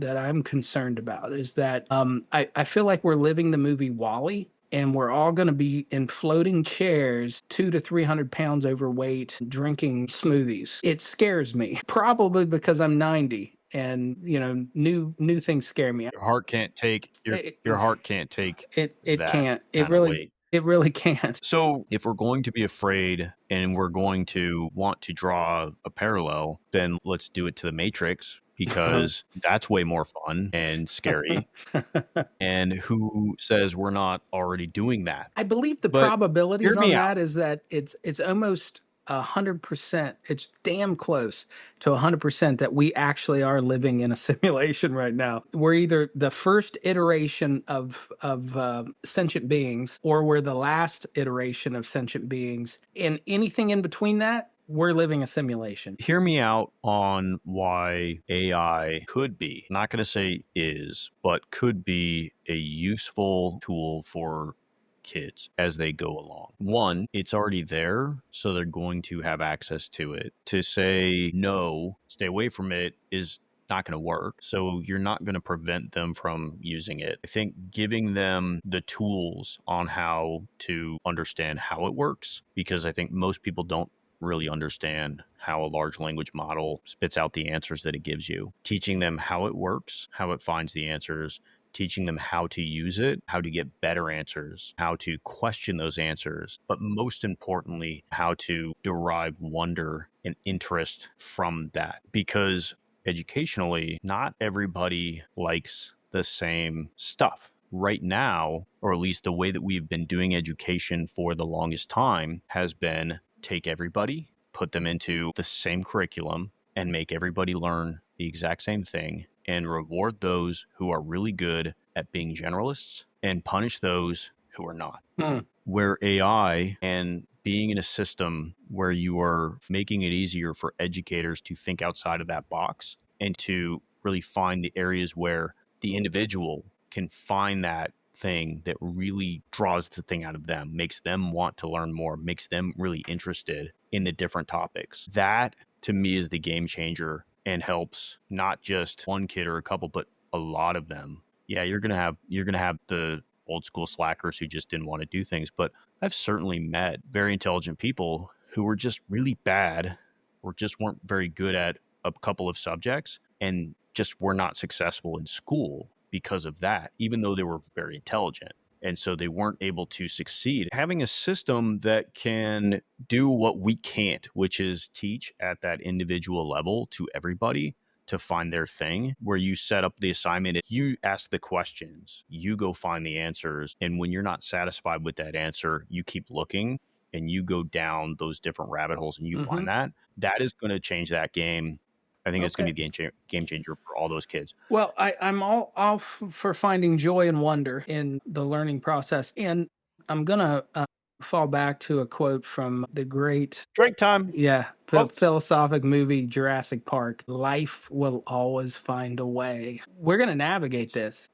that I'm concerned about, is that I feel like we're living the movie Wall-E, and we're all going to be in floating chairs, 200 to 300 pounds overweight, drinking smoothies. It scares me, probably because I'm 90 and new things scare me. Your heart can't take It, your heart can't take it that can't. kind of weight. It really can't. So if we're going to be afraid and we're going to want to draw a parallel, then let's do it to the Matrix, because that's way more fun and scary. And who says we're not already doing that? I believe the But hear probabilities on me out. that is that it's almost 100%. It's damn close to 100% that we actually are living in a simulation right now. We're either the first iteration of sentient beings, or we're the last iteration of sentient beings. And anything in between that, we're living a simulation. Hear me out on why AI could be, not going to say is, but could be a useful tool for kids as they go along. One, it's already there, so they're going to have access to it. To say no, stay away from it is not going to work. So you're not going to prevent them from using it. I think giving them the tools on how to understand how it works, because I think most people don't really understand how a large language model spits out the answers that it gives you. Teaching them how it works, how it finds the answers, teaching them how to use it, how to get better answers, how to question those answers, but most importantly, how to derive wonder and interest from that. Because educationally, not everybody likes the same stuff. Right now, or at least the way that we've been doing education for the longest time, has been take everybody, put them into the same curriculum, and make everybody learn the exact same thing, and reward those who are really good at being generalists and punish those who are not. Where AI and being in a system where you are making it easier for educators to think outside of that box and to really find the areas where the individual can find that thing that really draws the thing out of them, makes them want to learn more, makes them really interested in the different topics. That to me is the game changer and helps not just one kid or a couple, but a lot of them. Yeah, you're gonna have the old school slackers who just didn't want to do things, but I've certainly met very intelligent people who were just really bad or just weren't very good at a couple of subjects and just were not successful in school because of that, even though they were very intelligent. And so they weren't able to succeed. Having a system that can do what we can't, which is teach at that individual level to everybody to find their thing, where you set up the assignment, you ask the questions, you go find the answers. And when you're not satisfied with that answer, you keep looking and you go down those different rabbit holes and you find that is going to change that game. I think it's going to be a game changer for all those kids. Well, I'm all for finding joy and wonder in the learning process. And I'm going to fall back to a quote from the great, Drink time. philosophic movie Jurassic Park. Life will always find a way. We're going to navigate this.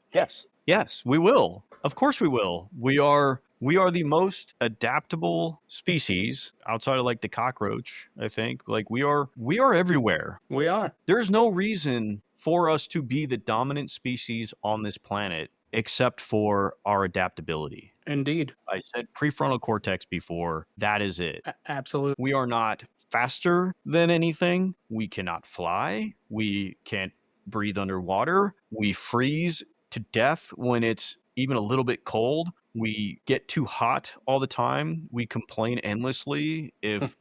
Yes, we will. Of course we will. We are the most adaptable species outside of like the cockroach, I think. Like we are everywhere. We are. There's no reason for us to be the dominant species on this planet except for our adaptability. Indeed. I said prefrontal cortex before. That is it. Absolutely. We are not faster than anything. We cannot fly. We can't breathe underwater. We freeze to death when it's even a little bit cold. We get too hot all the time. We complain endlessly if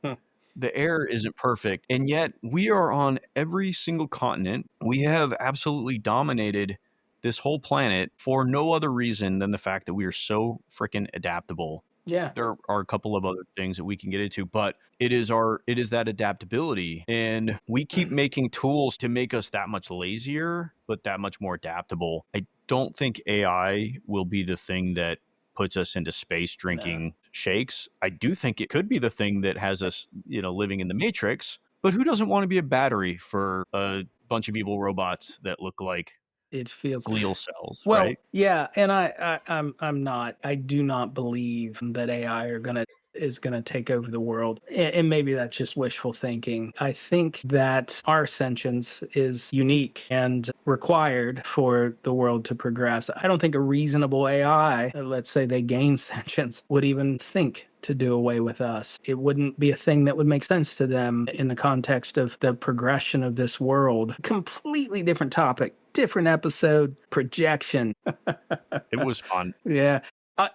the air isn't perfect. And yet we are on every single continent. We have absolutely dominated this whole planet for no other reason than the fact that we are so freaking adaptable. Yeah. There are a couple of other things that we can get into, but it is that adaptability. And we keep making tools to make us that much lazier, but that much more adaptable. I don't think AI will be the thing that puts us into space drinking shakes. I do think it could be the thing that has us, living in the Matrix, but who doesn't want to be a battery for a bunch of evil robots that look like it feels glial cells, well, right? Yeah, and I do not believe that AI is gonna take over the world. And maybe that's just wishful thinking. I think that our sentience is unique and required for the world to progress. I don't think a reasonable AI, let's say they gain sentience, would even think to do away with us. It wouldn't be a thing that would make sense to them in the context of the progression of this world. Completely different topic, different episode, projection. It was fun. Yeah.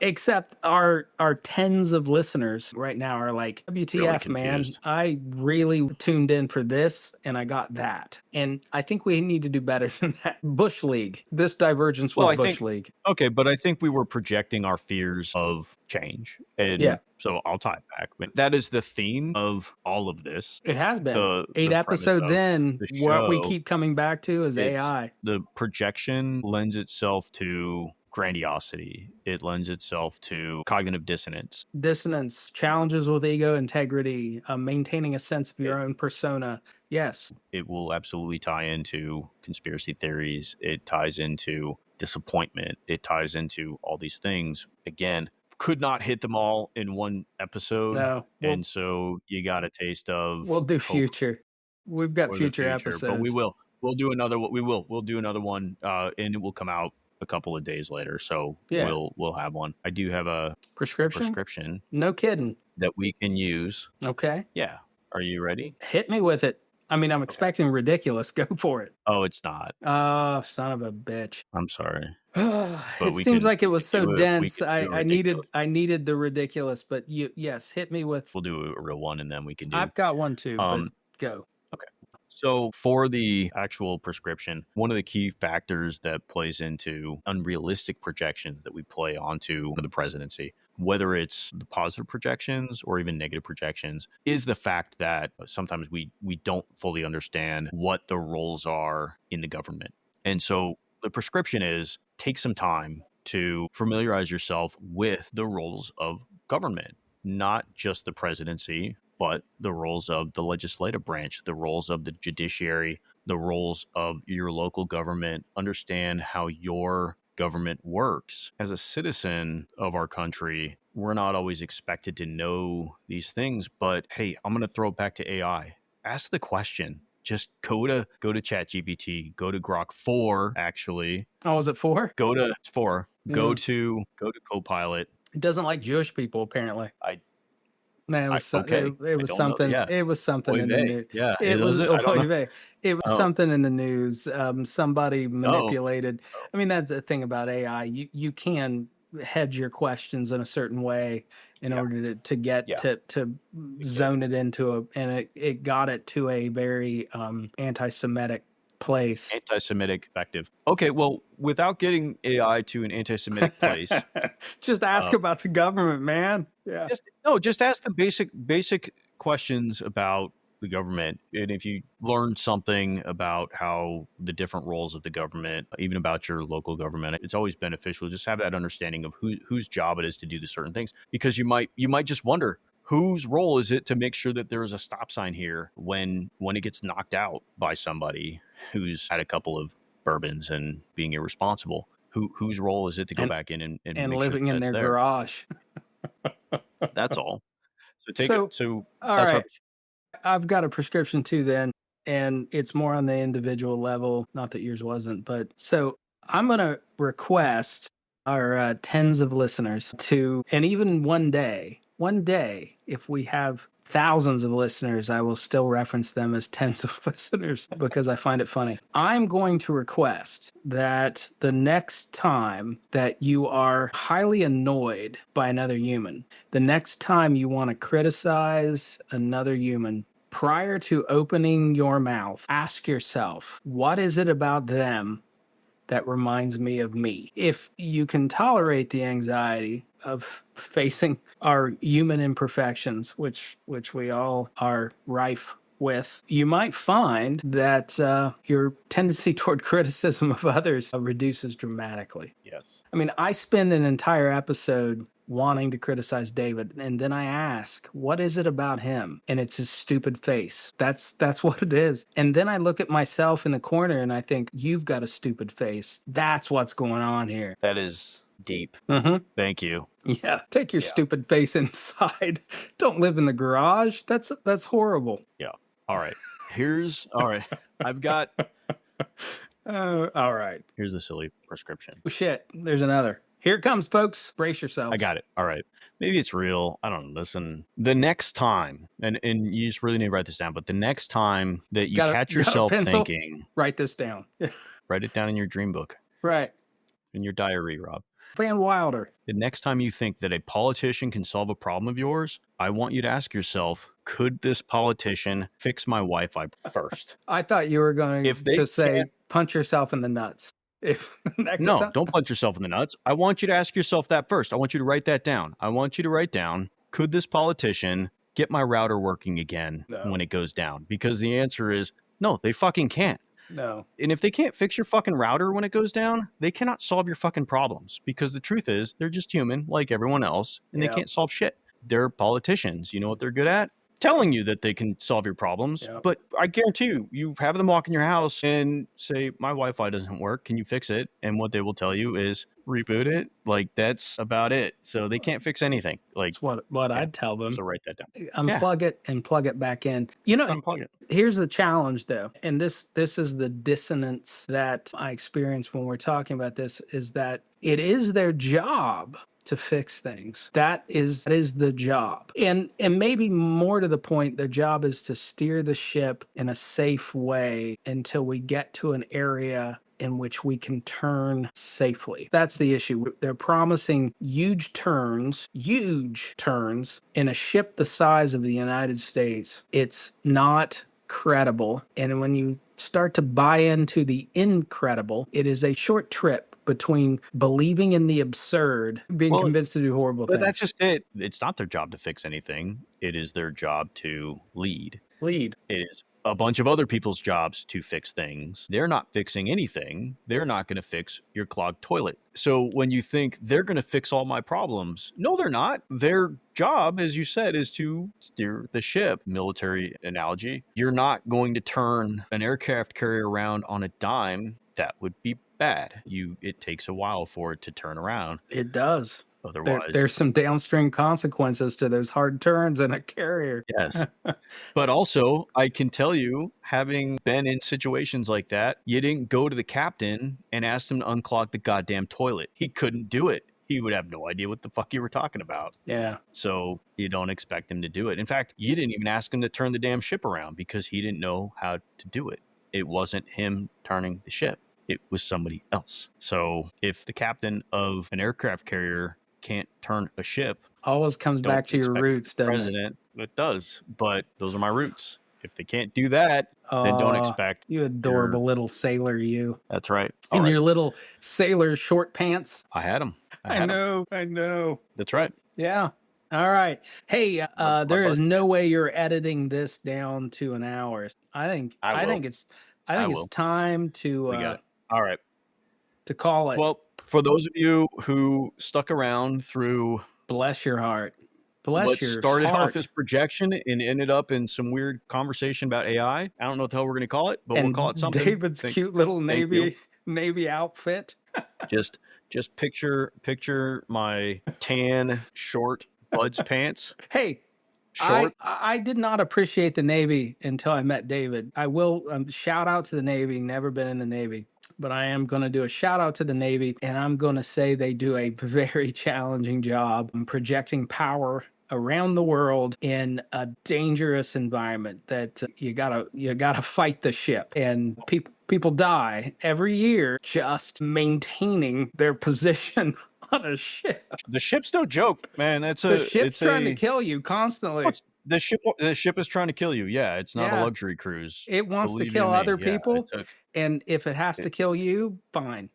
Except our tens of listeners right now are like, Really WTF, man, confused. I really tuned in for this and I got that. And I think we need to do better than that. Bush League. This divergence Well, was I Bush think League. okay, but I think we were projecting our fears of change, Yeah, and so I'll tie it back. But that is the theme of all of this. it has been. The 8 premise episodes of in, the what we show, keep coming back to is it's AI. the projection lends itself to grandiosity. It lends itself to cognitive dissonance. Dissonance, challenges with ego integrity, maintaining a sense of It your own persona. Yes. it will absolutely tie into conspiracy theories. It ties into disappointment. It ties into all these things. Again, could not hit them all in one episode. No, And so you got a taste we'll of do hope future. We've got for the future future. But we episodes. will. We'll do another one. We'll do another one, and it will come out a couple of days later. So Yeah. we'll have one. I do have a Prescription? prescription No kidding. that we can use. Okay. Yeah. Are you ready? Hit me with it. I mean, I'm Okay. expecting ridiculous. Go for it. Oh, it's not. Oh, son of a bitch. I'm sorry. But It seems like it we was can so do it. We dense. can do a ridiculous. I needed the ridiculous, but yes, hit me with. We'll do a real one, and then we can do. I've got one too, but Um. go. Okay. So for the actual prescription, one of the key factors that plays into unrealistic projections that we play onto the presidency, whether it's the positive projections or even negative projections, is the fact that sometimes we don't fully understand what the roles are in the government. And so the prescription is take some time to familiarize yourself with the roles of government, not just the presidency, but the roles of the legislative branch, the roles of the judiciary, the roles of your local government. Understand how your government works. As a citizen of our country, we're not always expected to know these things, but hey, I'm going to throw it back to AI. Ask the question. Just go to ChatGPT, go to Grok 4 actually. Oh, was it 4? Go to 4. Mm. Go to Copilot. It doesn't like Jewish people, apparently. I Man, okay. it I was don't know. something. Yeah. It was something Oy in the vey. news. Yeah. It Does was it? I don't know. it was Oh. something in the news. Somebody Oh. manipulated. I mean, that's the thing about AI. You can hedge your questions in a certain way in Yeah. order to get Yeah. to zone it into a, and it got it to a very anti-Semitic place. Anti-Semitic perspective. Okay, well, without getting AI to an anti-Semitic place, Just ask about the government, man. Yeah. just ask the basic questions about the government. And if you learn something about how the different roles of the government, even about your local government, it's always beneficial to just have that understanding of whose job it is to do the certain things. Because you might just wonder, whose role is it to make sure that there is a stop sign here when it gets knocked out by somebody who's had a couple of bourbons and being irresponsible? Whose role is it to go And back in and and make sure living in that's their there? garage. That's all. So take it. So, So all that's our right. I've got a prescription too then, and it's more on the individual level. Not that yours wasn't, but so I'm going to request our tens of listeners to, and even one day, if we have thousands of listeners, I will still reference them as tens of listeners because I find it funny. I'm going to request that the next time that you are highly annoyed by another human, the next time you want to criticize another human, prior to opening your mouth, ask yourself, what is it about them that reminds me of me? If you can tolerate the anxiety of facing our human imperfections, which we all are rife with, you might find that your tendency toward criticism of others reduces dramatically. yes. I mean, I spend an entire episode wanting to criticize David, and then I ask, what is it about him? And it's his stupid face. That's what it is. And then I look at myself in the corner and I think, you've got a stupid face. That's what's going on here. That is deep. Mm-hmm. Thank you. Yeah, take your Yeah. stupid face inside. Don't live in the garage. That's horrible. Yeah. All right. All right. I've got All right. here's a silly prescription. Oh, shit. There's another. Here it comes, folks. Brace yourselves. I got it. All right. Maybe it's real. I don't know. Listen, the next time, and you just really need to write this down, but the next time that you catch yourself thinking, Write this down. write it down in your dream book, Right. in your diary, Rob. Van Wilder. The next time you think that a politician can solve a problem of yours, I want you to ask yourself, could this politician fix my Wi-Fi first? I thought you were going If they to say can't, punch yourself in the nuts. If next no, time. don't punch yourself in the nuts. I want you to ask yourself that first. I want you to write that down. I want you to write down, could this politician get my router working again when it goes down? Because the answer is no, they fucking can't. No. And if they can't fix your fucking router when it goes down, they cannot solve your fucking problems. Because the truth is, they're just human like everyone else, and they can't solve shit. They're politicians. You know what they're good at? Telling you that they can solve your problems. Yep. But I guarantee you, you have them walk in your house and say, my Wi-Fi doesn't work. Can you fix it? And what they will tell you is reboot it. Like, that's about it. So they can't fix anything. Like, That's what I'd tell them. so write that down. Unplug it and plug it back in. You know, Unplug it. here's the challenge though. And this is the dissonance that I experience when we're talking about this, is that it is their job to fix things. That is the job. And maybe more to the point, their job is to steer the ship in a safe way until we get to an area in which we can turn safely. That's the issue. They're promising huge turns in a ship the size of the United States. It's not credible. And when you start to buy into the incredible, it is a short trip between believing in the absurd, being convinced to do horrible things. But that's just it. It's not their job to fix anything. It is their job to lead. It is a bunch of other people's jobs to fix things. They're not fixing anything. They're not going to fix your clogged toilet. So when you think they're going to fix all my problems, no, they're not. Their job, as you said, is to steer the ship. Military analogy. You're not going to turn an aircraft carrier around on a dime. That would be bad. It takes a while for it to turn around. It does. Otherwise, there's some downstream consequences to those hard turns in a carrier. Yes. But also, I can tell you, having been in situations like that, you didn't go to the captain and ask him to unclog the goddamn toilet. He couldn't do it. He would have no idea what the fuck you were talking about. Yeah. So you don't expect him to do it. In fact, you didn't even ask him to turn the damn ship around because he didn't know how to do it. It wasn't him turning the ship. It was somebody else. So if the captain of an aircraft carrier can't turn a ship, always comes back to your roots, doesn't it? It does, but those are my roots. If they can't do that, then don't expect. You adorable little sailor, you. That's right. In your little sailor short pants. I had them. I know. That's right. Yeah. All right. Hey, there is no way you're editing this down to an hour. I think it's time to all right. To call it. Well, for those of you who stuck around through, bless your heart. Bless your started heart. off as projection and ended up in some weird conversation about AI. I don't know what the hell we're going to call it, but we'll call it something. David's cute little navy outfit. just picture my tan short Bud's pants. Hey, I did not appreciate the Navy until I met David. I will shout out to the Navy. Never been in the Navy. But I am going to do a shout out to the Navy, and I'm going to say they do a very challenging job in projecting power around the world in a dangerous environment that you gotta fight the ship, and people die every year just maintaining their position on a ship. The ship's no joke, man. The ship's trying to kill you constantly. The ship is trying to kill you. Yeah, it's not a luxury cruise. It wants to kill other people, and if it has to kill you, fine,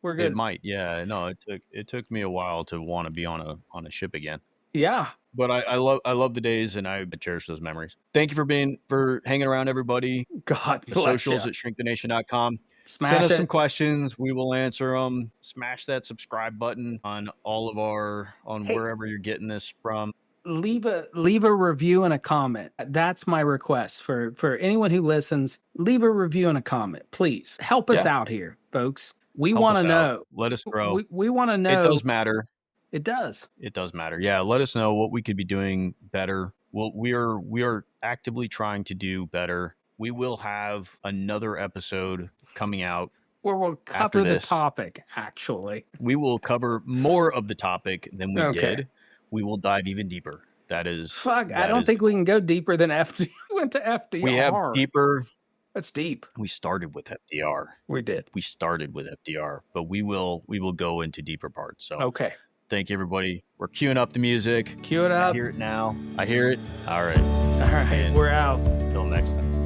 we're good. It might, yeah. No, it took me a while to want to be on a ship again. Yeah, but I love the days, and I cherish those memories. Thank you for hanging around, everybody. God bless socials you. at shrinkthenation.com. Send us some questions. We will answer them. Smash that subscribe button on wherever you're getting this from. Leave a review and a comment. That's my request for anyone who listens. Leave a review and a comment, please. Help us out here, folks. We want to know. Let us grow. We want to know. It does matter. It does. It does matter. Yeah, let us know what we could be doing better. Well, we are actively trying to do better. We will have another episode coming out where we'll cover the topic. Actually, we will cover more of the topic than we did. We will dive even deeper. That is I don't think we can go deeper than FD. We went to FDR. We have deeper. That's deep. We started with FDR. We did. We started with FDR, but we will go into deeper parts. So Okay. thank you, everybody. We're queuing up the music. Cue it I up. hear it now. I hear it. All right. All right. And we're out. Till next time.